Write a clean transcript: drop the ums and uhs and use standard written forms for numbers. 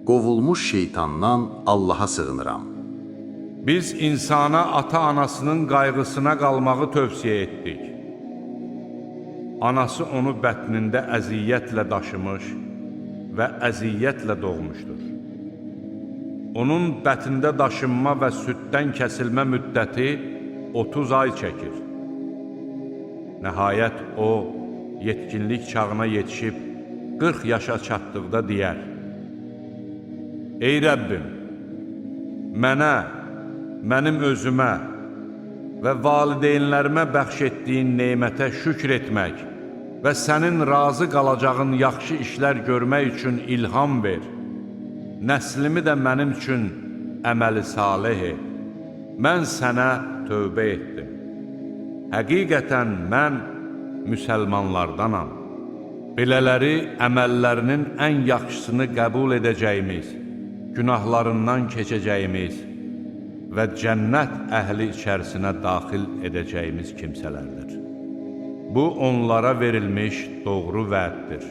qovulmuş şeytandan Allaha sığınıram. Biz insana ata-anasının qayğısına qalmağı tövsiyə etdik. Anası onu bətnində əziyyətlə daşımış və əziyyətlə doğmuşdur. Onun bətində daşınma və süddən kəsilmə müddəti 30 ay çəkir. Nəhayət o, yetkinlik çağına yetişib 40 yaşa çatdıqda deyər: Ey Rəbbim, mənə, mənim özümə və valideynlərimə bəxş etdiyin neymətə şükr etmək və sənin razı qalacağın yaxşı işlər görmək üçün ilham ver. Nəslimi də mənim üçün əməli salih et. Mən sənə tövbə etdim. Həqiqətən mən müsəlmanlardanam. Belələri əməllərinin ən yaxşısını qəbul edəcəyimiz, günahlarından keçəcəyimiz və cənnət əhli içərisinə daxil edəcəyimiz kimsələrdir. Bu, onlara verilmiş doğru vəddir.